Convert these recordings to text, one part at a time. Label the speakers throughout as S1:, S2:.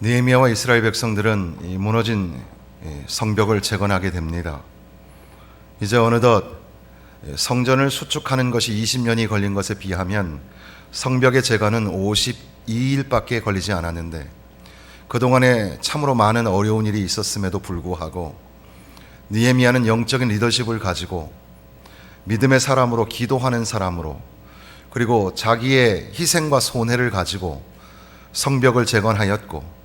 S1: 느헤미야와 이스라엘 백성들은 이 무너진 성벽을 재건하게 됩니다. 이제 어느덧 성전을 수축하는 것이 20년이 걸린 것에 비하면 성벽의 재건은 52일밖에 걸리지 않았는데, 그동안에 참으로 많은 어려운 일이 있었음에도 불구하고 느헤미야는 영적인 리더십을 가지고 믿음의 사람으로, 기도하는 사람으로, 그리고 자기의 희생과 손해를 가지고 성벽을 재건하였고,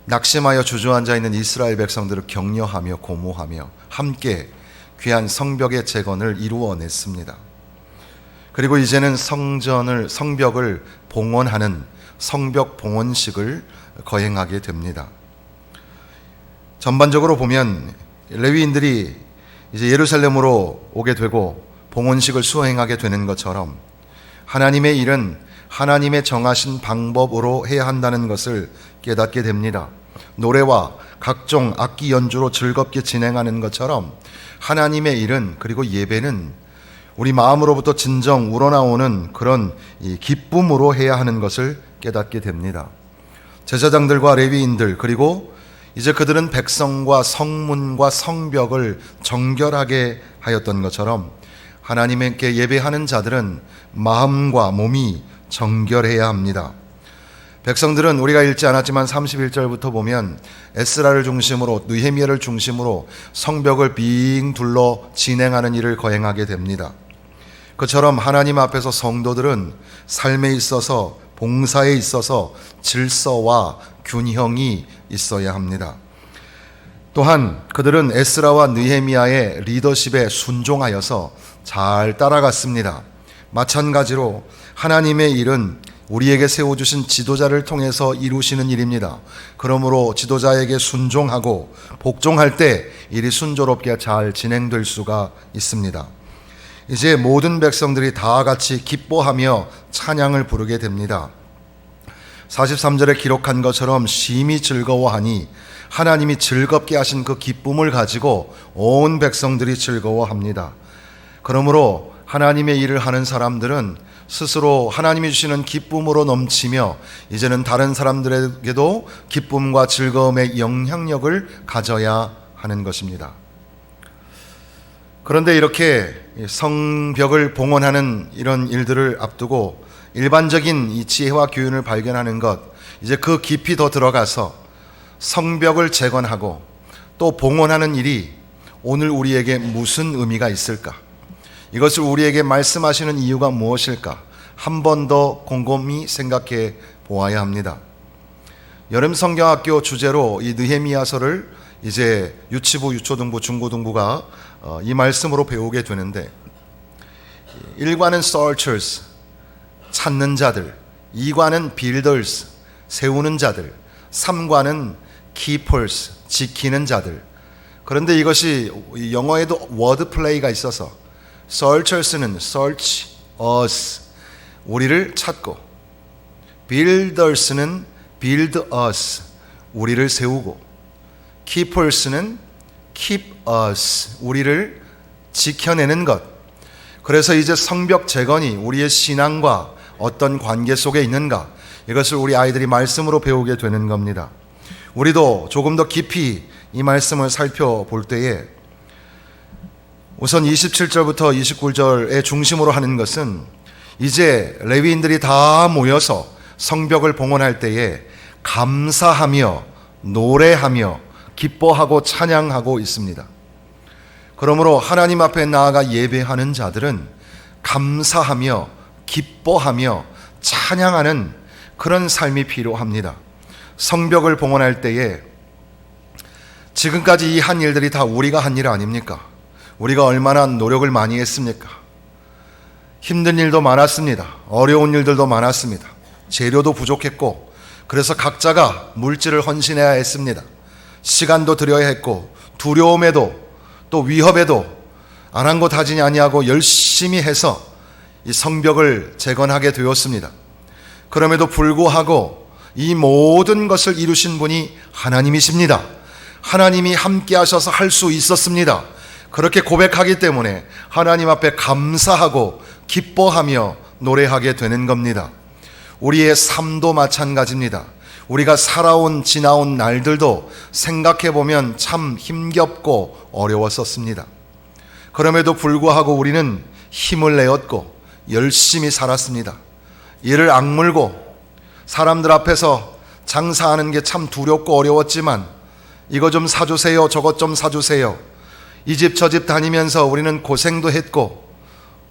S1: 낙심하여 주저앉아 있는 이스라엘 백성들을 격려하며 고무하며 함께 귀한 성벽의 재건을 이루어냈습니다. 그리고 이제는 성벽을 봉헌하는 성벽 봉헌식을 거행하게 됩니다. 전반적으로 보면 레위인들이 이제 예루살렘으로 오게 되고 봉헌식을 수행하게 되는 것처럼 하나님의 일은 하나님의 정하신 방법으로 해야 한다는 것을 깨닫게 됩니다. 노래와 각종 악기 연주로 즐겁게 진행하는 것처럼 하나님의 일은, 그리고 예배는 우리 마음으로부터 진정 우러나오는 그런 기쁨으로 해야 하는 것을 깨닫게 됩니다. 제사장들과 레위인들, 그리고 이제 그들은 백성과 성문과 성벽을 정결하게 하였던 것처럼 하나님께 예배하는 자들은 마음과 몸이 정결해야 합니다. 백성들은 우리가 읽지 않았지만 31절부터 보면 에스라를 중심으로, 느헤미야를 중심으로 성벽을 빙 둘러 진행하는 일을 거행하게 됩니다. 그처럼 하나님 앞에서 성도들은 삶에 있어서, 봉사에 있어서 질서와 균형이 있어야 합니다. 또한 그들은 에스라와 느헤미야의 리더십에 순종하여서 잘 따라갔습니다. 마찬가지로 하나님의 일은 우리에게 세워주신 지도자를 통해서 이루시는 일입니다. 그러므로 지도자에게 순종하고 복종할 때 일이 순조롭게 잘 진행될 수가 있습니다. 이제 모든 백성들이 다 같이 기뻐하며 찬양을 부르게 됩니다. 43절에 기록한 것처럼 심히 즐거워하니 하나님이 즐겁게 하신 그 기쁨을 가지고 온 백성들이 즐거워합니다. 그러므로 하나님의 일을 하는 사람들은 스스로 하나님이 주시는 기쁨으로 넘치며 이제는 다른 사람들에게도 기쁨과 즐거움의 영향력을 가져야 하는 것입니다. 그런데 이렇게 성벽을 봉헌하는 이런 일들을 앞두고 일반적인 이 지혜와 교훈을 발견하는 것, 이제 그 깊이 더 들어가서 성벽을 재건하고 또 봉헌하는 일이 오늘 우리에게 무슨 의미가 있을까? 이것을 우리에게 말씀하시는 이유가 무엇일까? 한 번 더 곰곰이 생각해 보아야 합니다. 여름 성경학교 주제로 이 느헤미야서를 이제 유치부, 유초등부, 중고등부가 이 말씀으로 배우게 되는데, 1과는 searchers, 찾는 자들, 2과는 builders, 세우는 자들, 3과는 keepers, 지키는 자들. 그런데 이것이 영어에도 워드 플레이가 있어서 searchers는 search us, 우리를 찾고, builders는 build us, 우리를 세우고, keepers는 keep us, 우리를 지켜내는 것. 그래서 이제 성벽 재건이 우리의 신앙과 어떤 관계 속에 있는가, 이것을 우리 아이들이 말씀으로 배우게 되는 겁니다. 우리도 조금 더 깊이 이 말씀을 살펴볼 때에 우선 27절부터 29절의 중심으로 하는 것은 이제 레위인들이 다 모여서 성벽을 봉헌할 때에 감사하며 노래하며 기뻐하고 찬양하고 있습니다. 그러므로 하나님 앞에 나아가 예배하는 자들은 감사하며 기뻐하며 찬양하는 그런 삶이 필요합니다. 성벽을 봉헌할 때에 지금까지 이 한 일들이 다 우리가 한 일 아닙니까? 우리가 얼마나 노력을 많이 했습니까? 힘든 일도 많았습니다. 어려운 일들도 많았습니다. 재료도 부족했고, 그래서 각자가 물질을 헌신해야 했습니다. 시간도 들여야 했고, 두려움에도 또 위협에도 아랑곳하지 아니하고 열심히 해서 이 성벽을 재건하게 되었습니다. 그럼에도 불구하고 이 모든 것을 이루신 분이 하나님이십니다. 하나님이 함께 하셔서 할 수 있었습니다. 그렇게 고백하기 때문에 하나님 앞에 감사하고 기뻐하며 노래하게 되는 겁니다. 우리의 삶도 마찬가지입니다. 우리가 살아온 지나온 날들도 생각해 보면 참 힘겹고 어려웠었습니다. 그럼에도 불구하고 우리는 힘을 내었고 열심히 살았습니다. 이를 악물고 사람들 앞에서 장사하는 게 참 두렵고 어려웠지만 이거 좀 사주세요, 저것 좀 사주세요, 이 집 저 집 다니면서 우리는 고생도 했고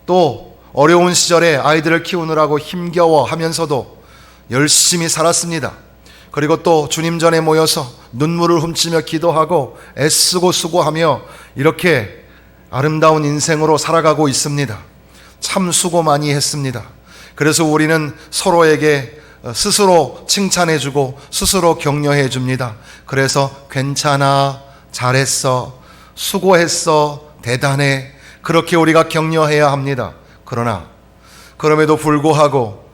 S1: 또 어려운 시절에 아이들을 키우느라고 힘겨워 하면서도 열심히 살았습니다. 그리고 또 주님 전에 모여서 눈물을 훔치며 기도하고 애쓰고 수고하며 이렇게 아름다운 인생으로 살아가고 있습니다. 참 수고 많이 했습니다. 그래서 우리는 서로에게 스스로 칭찬해주고 스스로 격려해 줍니다. 그래서 괜찮아, 잘했어, 수고했어, 대단해, 그렇게 우리가 격려해야 합니다. 그러나 그럼에도 불구하고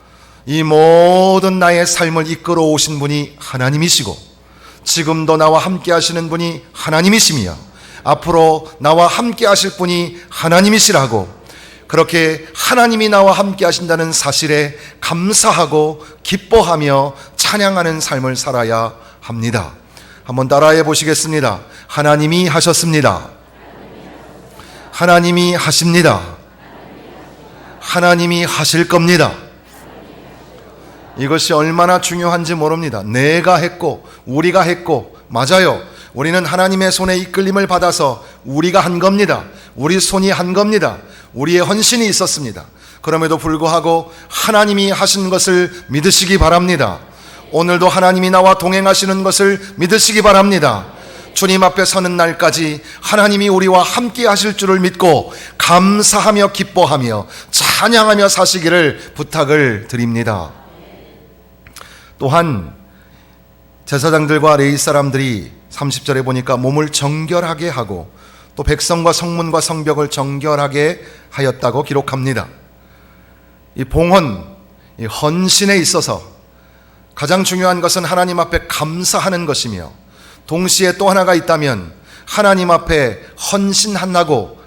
S1: 이 모든 나의 삶을 이끌어 오신 분이 하나님이시고 지금도 나와 함께 하시는 분이 하나님이시며 앞으로 나와 함께 하실 분이 하나님이시라고, 그렇게 하나님이 나와 함께 하신다는 사실에 감사하고 기뻐하며 찬양하는 삶을 살아야 합니다. 한번 따라해 보시겠습니다. 하나님이 하셨습니다. 하나님이 하십니다. 하나님이 하실 겁니다. 이것이 얼마나 중요한지 모릅니다. 내가 했고 우리가 했고, 맞아요, 우리는 하나님의 손에 이끌림을 받아서 우리가 한 겁니다. 우리 손이 한 겁니다. 우리의 헌신이 있었습니다. 그럼에도 불구하고 하나님이 하신 것을 믿으시기 바랍니다. 오늘도 하나님이 나와 동행하시는 것을 믿으시기 바랍니다. 주님 앞에 서는 날까지 하나님이 우리와 함께 하실 줄을 믿고 감사하며 기뻐하며 찬양하며 사시기를 부탁을 드립니다. 또한 제사장들과 레위 사람들이 30절에 보니까 몸을 정결하게 하고 또 백성과 성문과 성벽을 정결하게 하였다고 기록합니다. 이 봉헌, 이 헌신에 있어서 가장 중요한 것은 하나님 앞에 감사하는 것이며, 동시에 또 하나가 있다면 하나님 앞에 헌신한다고,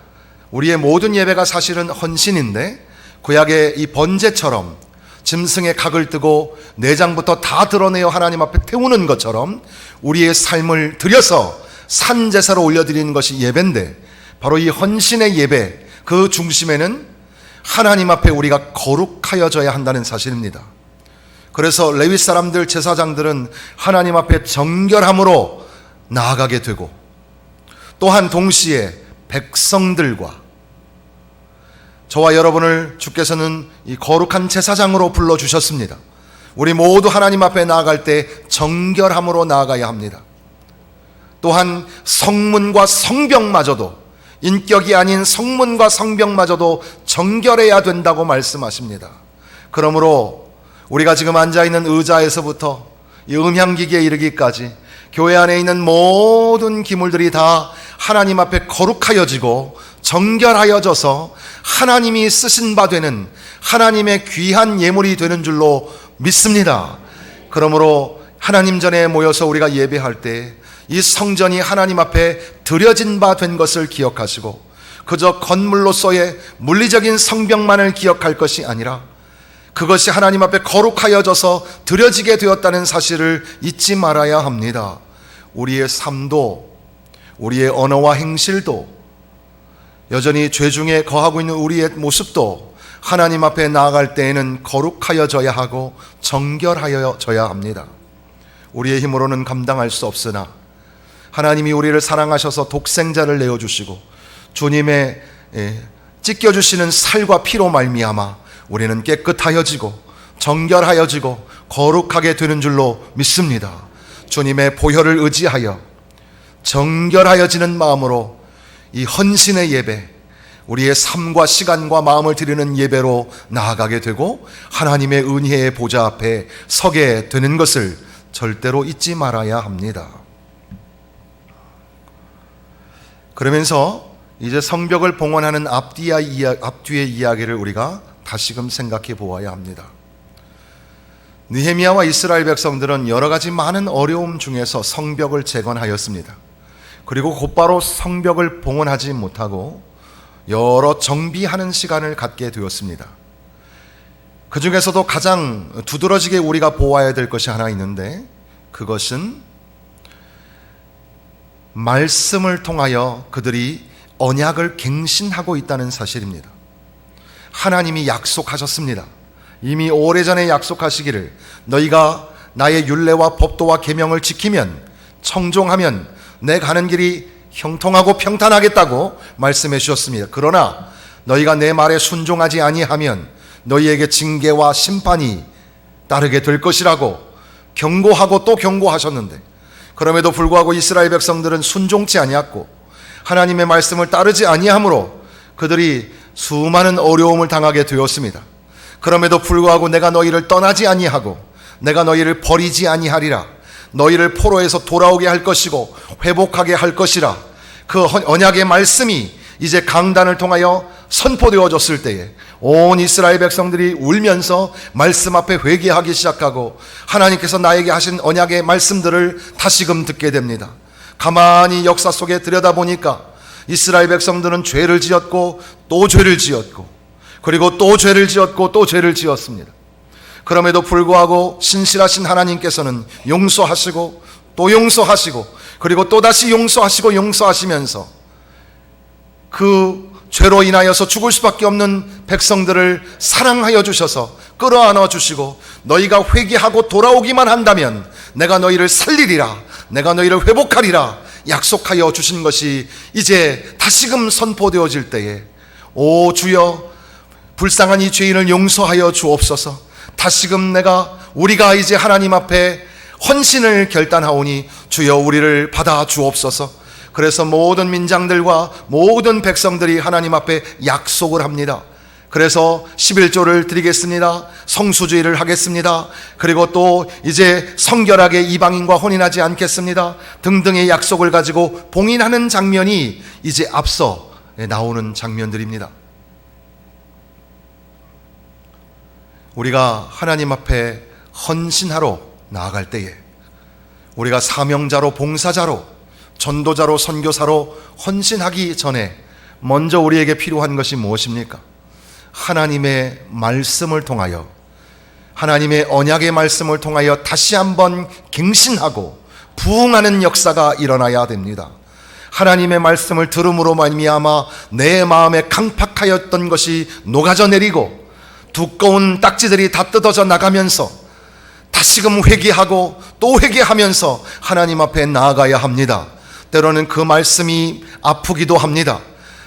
S1: 우리의 모든 예배가 사실은 헌신인데 구약의 이 번제처럼 짐승의 각을 뜨고 내장부터 다 드러내어 하나님 앞에 태우는 것처럼 우리의 삶을 들여서 산제사로 올려드리는 것이 예배인데, 바로 이 헌신의 예배 그 중심에는 하나님 앞에 우리가 거룩하여져야 한다는 사실입니다. 그래서 레위 사람들, 제사장들은 하나님 앞에 정결함으로 나아가게 되고, 또한 동시에 백성들과 저와 여러분을 주께서는 이 거룩한 제사장으로 불러주셨습니다. 우리 모두 하나님 앞에 나아갈 때 정결함으로 나아가야 합니다. 또한 성문과 성벽마저도, 인격이 아닌 성문과 성벽마저도 정결해야 된다고 말씀하십니다. 그러므로 우리가 지금 앉아있는 의자에서부터 이 음향기기에 이르기까지 교회 안에 있는 모든 기물들이 다 하나님 앞에 거룩하여지고 정결하여져서 하나님이 쓰신 바 되는 하나님의 귀한 예물이 되는 줄로 믿습니다. 그러므로 하나님 전에 모여서 우리가 예배할 때 이 성전이 하나님 앞에 드려진 바 된 것을 기억하시고, 그저 건물로서의 물리적인 성벽만을 기억할 것이 아니라 그것이 하나님 앞에 거룩하여져서 드려지게 되었다는 사실을 잊지 말아야 합니다. 우리의 삶도, 우리의 언어와 행실도, 여전히 죄 중에 거하고 있는 우리의 모습도 하나님 앞에 나아갈 때에는 거룩하여져야 하고 정결하여져야 합니다. 우리의 힘으로는 감당할 수 없으나 하나님이 우리를 사랑하셔서 독생자를 내어주시고 주님의 찢겨주시는 살과 피로 말미암아 우리는 깨끗하여지고 정결하여지고 거룩하게 되는 줄로 믿습니다. 주님의 보혈을 의지하여 정결하여지는 마음으로 이 헌신의 예배, 우리의 삶과 시간과 마음을 드리는 예배로 나아가게 되고 하나님의 은혜의 보좌 앞에 서게 되는 것을 절대로 잊지 말아야 합니다. 그러면서 이제 성벽을 봉헌하는 앞뒤의 이야기를 우리가 다시금 생각해 보아야 합니다. 느헤미야와 이스라엘 백성들은 여러 가지 많은 어려움 중에서 성벽을 재건하였습니다. 그리고 곧바로 성벽을 봉헌하지 못하고 여러 정비하는 시간을 갖게 되었습니다. 그 중에서도 가장 두드러지게 우리가 보아야 될 것이 하나 있는데, 그것은 말씀을 통하여 그들이 언약을 갱신하고 있다는 사실입니다. 하나님이 약속하셨습니다. 이미 오래전에 약속하시기를 너희가 나의 율례와 법도와 계명을 지키면, 청종하면 내 가는 길이 형통하고 평탄하겠다고 말씀해 주셨습니다. 그러나 너희가 내 말에 순종하지 아니하면 너희에게 징계와 심판이 따르게 될 것이라고 경고하고 또 경고하셨는데, 그럼에도 불구하고 이스라엘 백성들은 순종치 아니했고 하나님의 말씀을 따르지 아니함으로 그들이 수많은 어려움을 당하게 되었습니다. 그럼에도 불구하고 내가 너희를 떠나지 아니하고 내가 너희를 버리지 아니하리라, 너희를 포로에서 돌아오게 할 것이고 회복하게 할 것이라, 그 언약의 말씀이 이제 강단을 통하여 선포되어졌을 때에 온 이스라엘 백성들이 울면서 말씀 앞에 회개하기 시작하고 하나님께서 나에게 하신 언약의 말씀들을 다시금 듣게 됩니다. 가만히 역사 속에 들여다보니까 이스라엘 백성들은 죄를 지었고 또 죄를 지었고 그리고 또 죄를 지었고 또 죄를 지었습니다. 그럼에도 불구하고 신실하신 하나님께서는 용서하시고 또 용서하시고 그리고 또다시 용서하시고 용서하시면서 그 죄로 인하여서 죽을 수밖에 없는 백성들을 사랑하여 주셔서 끌어안아 주시고 너희가 회개하고 돌아오기만 한다면 내가 너희를 살리리라, 내가 너희를 회복하리라 약속하여 주신 것이 이제 다시금 선포되어질 때에 오 주여, 불쌍한 이 죄인을 용서하여 주옵소서. 다시금 우리가 이제 하나님 앞에 헌신을 결단하오니 주여 우리를 받아 주옵소서. 그래서 모든 민장들과 모든 백성들이 하나님 앞에 약속을 합니다. 그래서 11조를 드리겠습니다, 성수주의를 하겠습니다, 그리고 또 이제 성결하게 이방인과 혼인하지 않겠습니다 등등의 약속을 가지고 봉인하는 장면이 이제 앞서 나오는 장면들입니다. 우리가 하나님 앞에 헌신하러 나아갈 때에 우리가 사명자로, 봉사자로, 전도자로, 선교사로 헌신하기 전에 먼저 우리에게 필요한 것이 무엇입니까? 하나님의 말씀을 통하여, 하나님의 언약의 말씀을 통하여 다시 한번 갱신하고 부흥하는 역사가 일어나야 됩니다. 하나님의 말씀을 들음으로 말미암아 내 마음에 강팍하였던 것이 녹아져 내리고 두꺼운 딱지들이 다 뜯어져 나가면서 다시금 회개하고 또 회개하면서 하나님 앞에 나아가야 합니다. 때로는 그 말씀이 아프기도 합니다.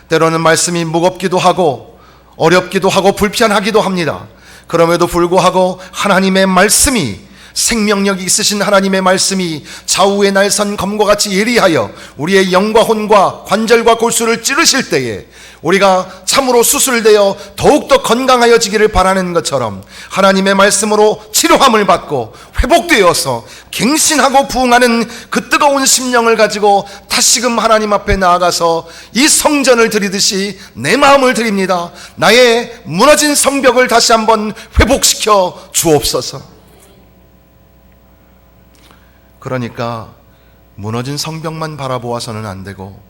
S1: 때로는 말씀이 무겁기도 하고 어렵기도 하고 불편하기도 합니다. 그럼에도 불구하고 하나님의 말씀이, 생명력이 있으신 하나님의 말씀이 좌우의 날선 검과 같이 예리하여 우리의 영과 혼과 관절과 골수를 찌르실 때에 우리가 참으로 수술되어 더욱더 건강하여지기를 바라는 것처럼 하나님의 말씀으로 치료함을 받고 회복되어서 갱신하고 부흥하는 그 뜨거운 심령을 가지고 다시금 하나님 앞에 나아가서 이 성전을 드리듯이 내 마음을 드립니다. 나의 무너진 성벽을 다시 한번 회복시켜 주옵소서. 그러니까 무너진 성벽만 바라보아서는 안 되고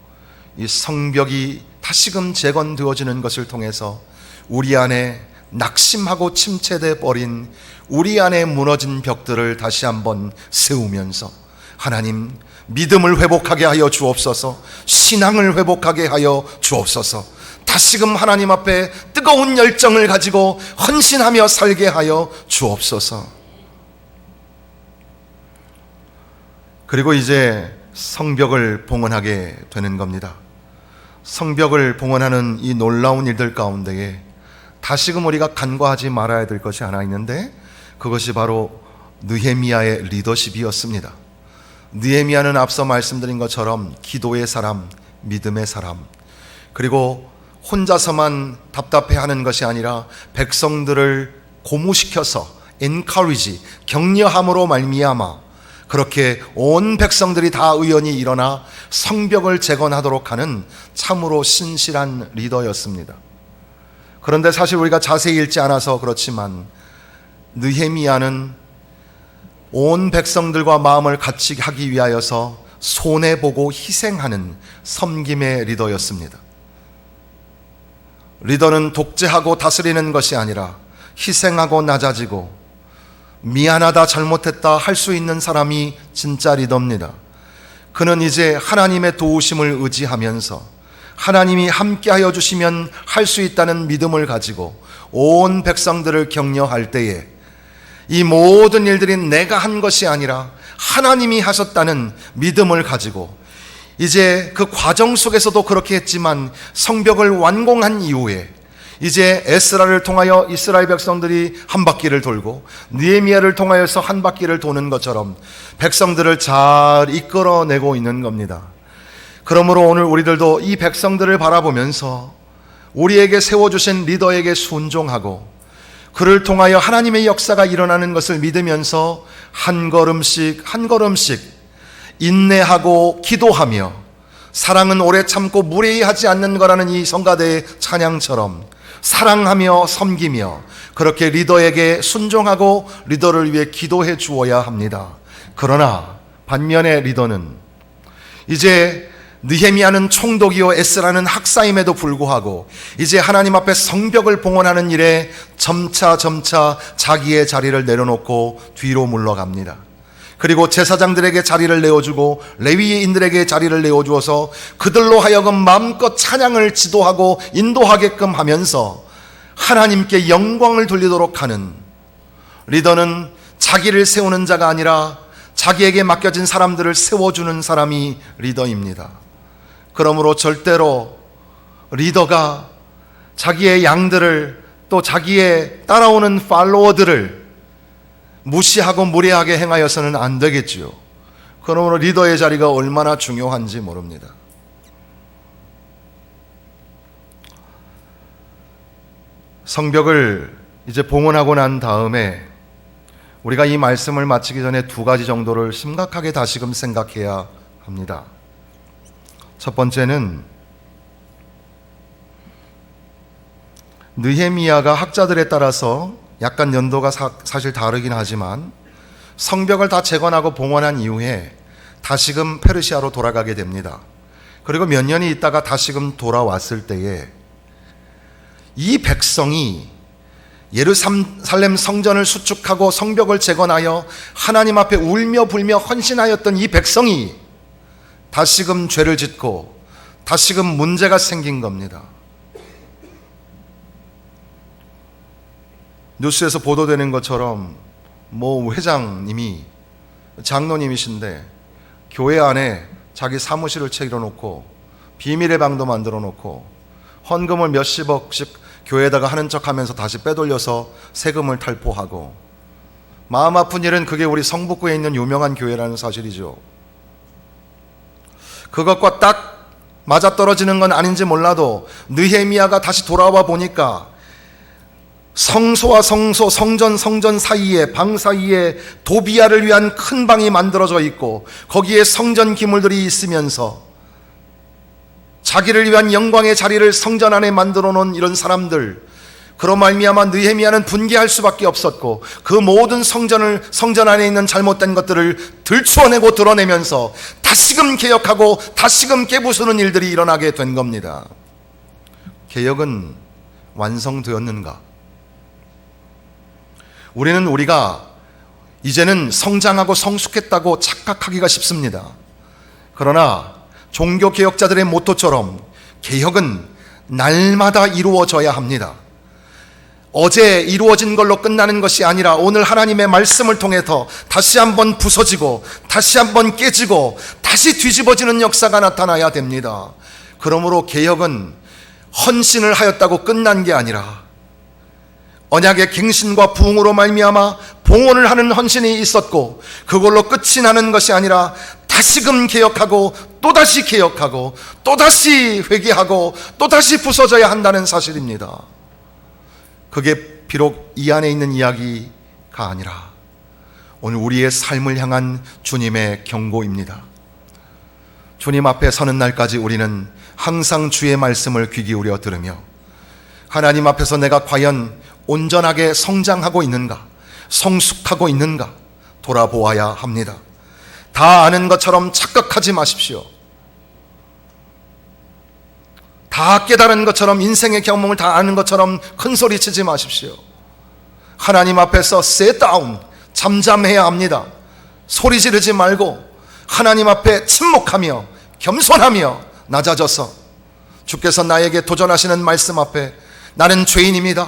S1: 이 성벽이 다시금 재건되어지는 것을 통해서 우리 안에 낙심하고 침체돼 버린 우리 안에 무너진 벽들을 다시 한번 세우면서 하나님, 믿음을 회복하게 하여 주옵소서, 신앙을 회복하게 하여 주옵소서, 다시금 하나님 앞에 뜨거운 열정을 가지고 헌신하며 살게 하여 주옵소서. 그리고 이제 성벽을 봉헌하게 되는 겁니다. 성벽을 봉헌하는 이 놀라운 일들 가운데에 다시금 우리가 간과하지 말아야 될 것이 하나 있는데 그것이 바로 느헤미야의 리더십이었습니다. 느헤미야는 앞서 말씀드린 것처럼 기도의 사람, 믿음의 사람, 그리고 혼자서만 답답해하는 것이 아니라 백성들을 고무시켜서 encourage, 격려함으로 말미암아 그렇게 온 백성들이 다 의원이 일어나 성벽을 재건하도록 하는 참으로 신실한 리더였습니다. 그런데 사실 우리가 자세히 읽지 않아서 그렇지만 느헤미야는 온 백성들과 마음을 같이 하기 위하여서 손해보고 희생하는 섬김의 리더였습니다. 리더는 독재하고 다스리는 것이 아니라 희생하고 낮아지고 미안하다, 잘못했다 할 수 있는 사람이 진짜 리더입니다. 그는 이제 하나님의 도우심을 의지하면서 하나님이 함께하여 주시면 할 수 있다는 믿음을 가지고 온 백성들을 격려할 때에 이 모든 일들이 내가 한 것이 아니라 하나님이 하셨다는 믿음을 가지고 이제 그 과정 속에서도 그렇게 했지만 성벽을 완공한 이후에 이제 에스라를 통하여 이스라엘 백성들이 한 바퀴를 돌고 느헤미야를 통하여서 한 바퀴를 도는 것처럼 백성들을 잘 이끌어내고 있는 겁니다. 그러므로 오늘 우리들도 이 백성들을 바라보면서 우리에게 세워주신 리더에게 순종하고 그를 통하여 하나님의 역사가 일어나는 것을 믿으면서 한 걸음씩 한 걸음씩 인내하고 기도하며 사랑은 오래 참고 무례히 하지 않는 거라는 이 성가대의 찬양처럼 사랑하며 섬기며 그렇게 리더에게 순종하고 리더를 위해 기도해 주어야 합니다. 그러나 반면에 리더는 이제 느헤미야는 총독이요 에스라는 학사임에도 불구하고 이제 하나님 앞에 성벽을 봉헌하는 일에 점차 자기의 자리를 내려놓고 뒤로 물러갑니다. 그리고 제사장들에게 자리를 내어주고 레위인들에게 자리를 내어주어서 그들로 하여금 마음껏 찬양을 지도하고 인도하게끔 하면서 하나님께 영광을 돌리도록 하는 리더는 자기를 세우는 자가 아니라 자기에게 맡겨진 사람들을 세워주는 사람이 리더입니다. 그러므로 절대로 리더가 자기의 양들을 또 자기의 따라오는 팔로워들을 무시하고 무례하게 행하여서는 안 되겠지요. 그러므로 리더의 자리가 얼마나 중요한지 모릅니다. 성벽을 이제 봉헌하고 난 다음에 우리가 이 말씀을 마치기 전에 두 가지 정도를 심각하게 다시금 생각해야 합니다. 첫 번째는 느헤미야가 학자들에 따라서 약간 연도가 사실 다르긴 하지만 성벽을 다 재건하고 봉헌한 이후에 다시금 페르시아로 돌아가게 됩니다. 그리고 몇 년이 있다가 다시금 돌아왔을 때에 이 백성이 예루살렘 성전을 수축하고 성벽을 재건하여 하나님 앞에 울며 불며 헌신하였던 이 백성이 다시금 죄를 짓고 다시금 문제가 생긴 겁니다. 뉴스에서 보도되는 것처럼 모 회장님이 장로님이신데 교회 안에 자기 사무실을 채워놓고 비밀의 방도 만들어 놓고 헌금을 몇십억씩 교회에다가 하는 척하면서 다시 빼돌려서 세금을 탈포하고, 마음 아픈 일은 그게 우리 성북구에 있는 유명한 교회라는 사실이죠. 그것과 딱 맞아떨어지는 건 아닌지 몰라도 느헤미야가 다시 돌아와 보니까 성소와 성소, 성전 사이에, 방 사이에 도비야를 위한 큰 방이 만들어져 있고 거기에 성전 기물들이 있으면서 자기를 위한 영광의 자리를 성전 안에 만들어 놓은 이런 사람들, 그로 말미암아 느헤미야는 분개할 수밖에 없었고 그 모든 성전 안에 있는 잘못된 것들을 들추어내고 드러내면서 다시금 개혁하고 다시금 깨부수는 일들이 일어나게 된 겁니다. 개혁은 완성되었는가? 우리가 이제는 성장하고 성숙했다고 착각하기가 쉽습니다. 그러나 종교개혁자들의 모토처럼 개혁은 날마다 이루어져야 합니다. 어제 이루어진 걸로 끝나는 것이 아니라 오늘 하나님의 말씀을 통해서 다시 한번 부서지고 다시 한번 깨지고 다시 뒤집어지는 역사가 나타나야 됩니다. 그러므로 개혁은 헌신을 하였다고 끝난 게 아니라 언약의 갱신과 부흥으로 말미암아 봉헌을 하는 헌신이 있었고 그걸로 끝이 나는 것이 아니라 다시금 개혁하고 또다시 개혁하고 또다시 회개하고 또다시 부서져야 한다는 사실입니다. 그게 비록 이 안에 있는 이야기가 아니라 오늘 우리의 삶을 향한 주님의 경고입니다. 주님 앞에 서는 날까지 우리는 항상 주의 말씀을 귀 기울여 들으며 하나님 앞에서 내가 과연 온전하게 성장하고 있는가, 성숙하고 있는가 돌아보아야 합니다. 다 아는 것처럼 착각하지 마십시오. 다 깨달은 것처럼, 인생의 경험을 다 아는 것처럼 큰 소리 치지 마십시오. 하나님 앞에서 sit down, 잠잠해야 합니다. 소리 지르지 말고 하나님 앞에 침묵하며 겸손하며 낮아져서 주께서 나에게 도전하시는 말씀 앞에 나는 죄인입니다.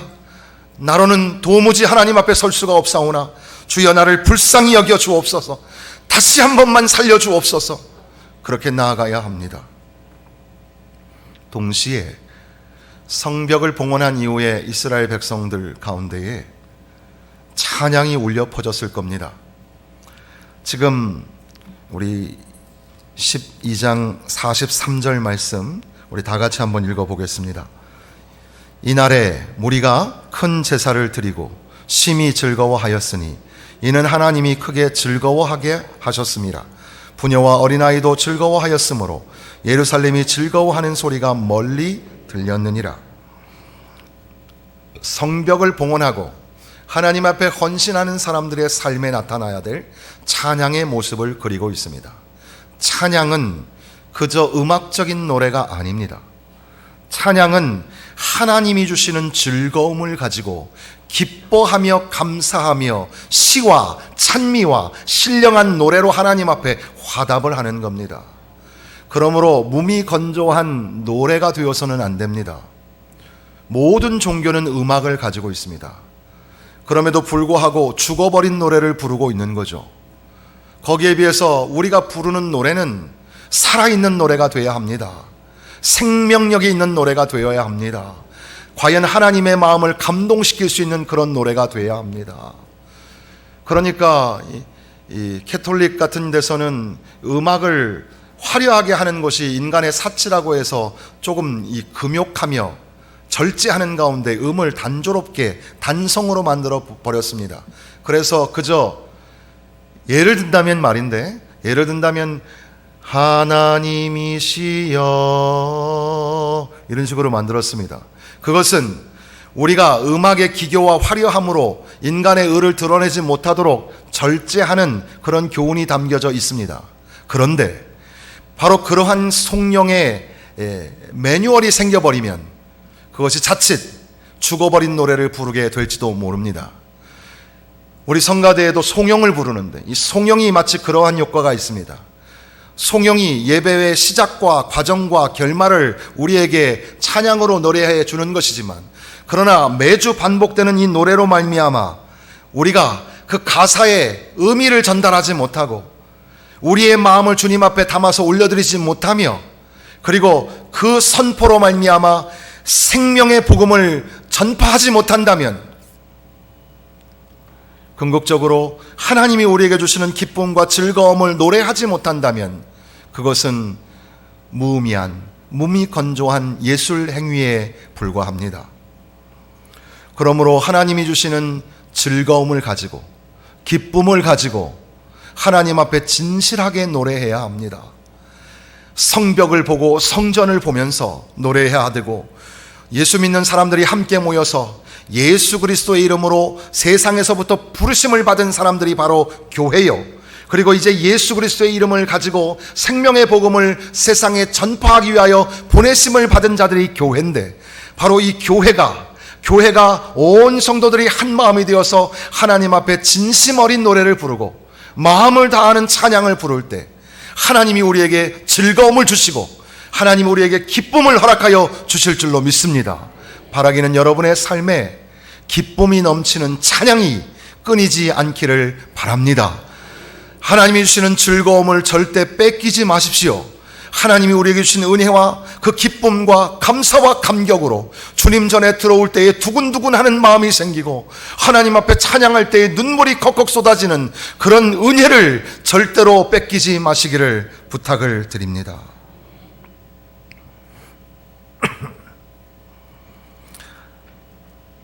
S1: 나로는 도무지 하나님 앞에 설 수가 없사오나 주여 나를 불쌍히 여겨 주옵소서. 다시 한 번만 살려 주옵소서. 그렇게 나아가야 합니다. 동시에 성벽을 봉헌한 이후에 이스라엘 백성들 가운데에 찬양이 울려 퍼졌을 겁니다. 지금 우리 12장 43절 말씀 우리 다 같이 한번 읽어보겠습니다. 이날에 무리가 큰 제사를 드리고 심히 즐거워하였으니 이는 하나님이 크게 즐거워하게 하셨습니다. 부녀와 어린아이도 즐거워하였으므로 예루살렘이 즐거워하는 소리가 멀리 들렸느니라. 성벽을 봉헌하고 하나님 앞에 헌신하는 사람들의 삶에 나타나야 될 찬양의 모습을 그리고 있습니다. 찬양은 그저 음악적인 노래가 아닙니다. 찬양은 하나님이 주시는 즐거움을 가지고 기뻐하며 감사하며 시와 찬미와 신령한 노래로 하나님 앞에 화답을 하는 겁니다. 그러므로 무미건조한 노래가 되어서는 안 됩니다. 모든 종교는 음악을 가지고 있습니다. 그럼에도 불구하고 죽어버린 노래를 부르고 있는 거죠. 거기에 비해서 우리가 부르는 노래는 살아있는 노래가 되어야 합니다. 생명력이 있는 노래가 되어야 합니다. 과연 하나님의 마음을 감동시킬 수 있는 그런 노래가 되어야 합니다. 그러니까 이 캐톨릭 같은 데서는 음악을 화려하게 하는 것이 인간의 사치라고 해서 조금 이 금욕하며 절제하는 가운데 음을 단조롭게 단성으로 만들어 버렸습니다. 그래서 그저 예를 든다면 말인데, 예를 든다면 하나님이시여 이런 식으로 만들었습니다. 그것은 우리가 음악의 기교와 화려함으로 인간의 의를 드러내지 못하도록 절제하는 그런 교훈이 담겨져 있습니다. 그런데 바로 그러한 송영의 매뉴얼이 생겨버리면 그것이 자칫 죽어버린 노래를 부르게 될지도 모릅니다. 우리 성가대에도 송영을 부르는데 이 송영이 마치 그러한 효과가 있습니다. 송영이 예배의 시작과 과정과 결말을 우리에게 찬양으로 노래해 주는 것이지만, 그러나 매주 반복되는 이 노래로 말미암아 우리가 그 가사의 의미를 전달하지 못하고 우리의 마음을 주님 앞에 담아서 올려드리지 못하며, 그리고 그 선포로 말미암아 생명의 복음을 전파하지 못한다면, 궁극적으로 하나님이 우리에게 주시는 기쁨과 즐거움을 노래하지 못한다면 그것은 무의미한, 무미건조한 예술 행위에 불과합니다. 그러므로 하나님이 주시는 즐거움을 가지고 기쁨을 가지고 하나님 앞에 진실하게 노래해야 합니다. 성벽을 보고 성전을 보면서 노래해야 되고, 예수 믿는 사람들이 함께 모여서 예수 그리스도의 이름으로 세상에서부터 부르심을 받은 사람들이 바로 교회요, 그리고 이제 예수 그리스도의 이름을 가지고 생명의 복음을 세상에 전파하기 위하여 보내심을 받은 자들이 교회인데, 바로 이 교회가 온 성도들이 한 마음이 되어서 하나님 앞에 진심 어린 노래를 부르고 마음을 다하는 찬양을 부를 때 하나님이 우리에게 즐거움을 주시고 하나님이 우리에게 기쁨을 허락하여 주실 줄로 믿습니다. 바라기는 여러분의 삶에 기쁨이 넘치는 찬양이 끊이지 않기를 바랍니다. 하나님이 주시는 즐거움을 절대 뺏기지 마십시오. 하나님이 우리에게 주신 은혜와 그 기쁨과 감사와 감격으로 주님 전에 들어올 때에 두근두근하는 마음이 생기고 하나님 앞에 찬양할 때에 눈물이 컥컥 쏟아지는 그런 은혜를 절대로 뺏기지 마시기를 부탁을 드립니다.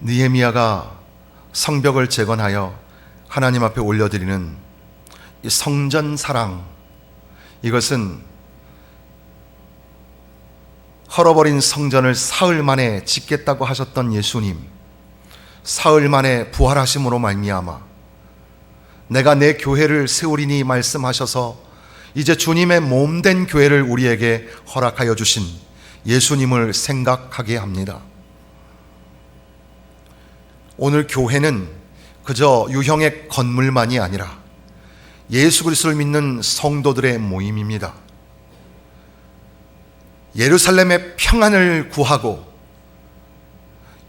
S1: 느헤미야가 성벽을 재건하여 하나님 앞에 올려드리는 이 성전 사랑, 이것은 헐어버린 성전을 사흘 만에 짓겠다고 하셨던 예수님, 사흘 만에 부활하심으로 말미암아 내가 내 교회를 세우리니 말씀하셔서 이제 주님의 몸된 교회를 우리에게 허락하여 주신 예수님을 생각하게 합니다. 오늘 교회는 그저 유형의 건물만이 아니라 예수 그리스도를 믿는 성도들의 모임입니다. 예루살렘의 평안을 구하고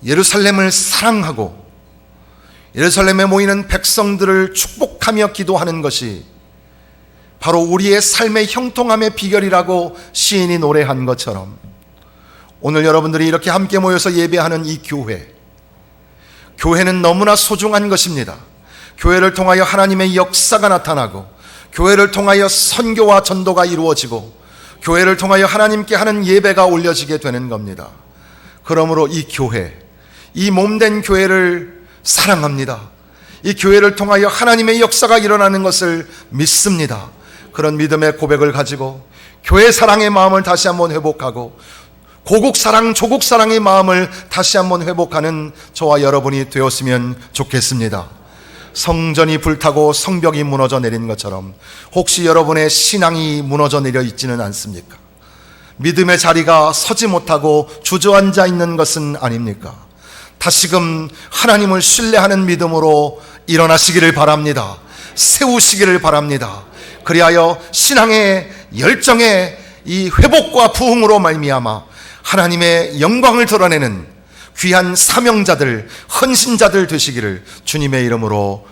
S1: 예루살렘을 사랑하고 예루살렘에 모이는 백성들을 축복하며 기도하는 것이 바로 우리의 삶의 형통함의 비결이라고 시인이 노래한 것처럼 오늘 여러분들이 이렇게 함께 모여서 예배하는 이 교회는 너무나 소중한 것입니다. 교회를 통하여 하나님의 역사가 나타나고 교회를 통하여 선교와 전도가 이루어지고 교회를 통하여 하나님께 하는 예배가 올려지게 되는 겁니다. 그러므로 이 교회, 이 몸된 교회를 사랑합니다. 이 교회를 통하여 하나님의 역사가 일어나는 것을 믿습니다. 그런 믿음의 고백을 가지고 교회 사랑의 마음을 다시 한번 회복하고 고국 사랑, 조국 사랑의 마음을 다시 한번 회복하는 저와 여러분이 되었으면 좋겠습니다. 성전이 불타고 성벽이 무너져 내린 것처럼 혹시 여러분의 신앙이 무너져 내려 있지는 않습니까? 믿음의 자리가 서지 못하고 주저앉아 있는 것은 아닙니까? 다시금 하나님을 신뢰하는 믿음으로 일어나시기를 바랍니다. 세우시기를 바랍니다. 그리하여 신앙의 열정의 이 회복과 부흥으로 말미암아 하나님의 영광을 드러내는 귀한 사명자들, 헌신자들 되시기를 주님의 이름으로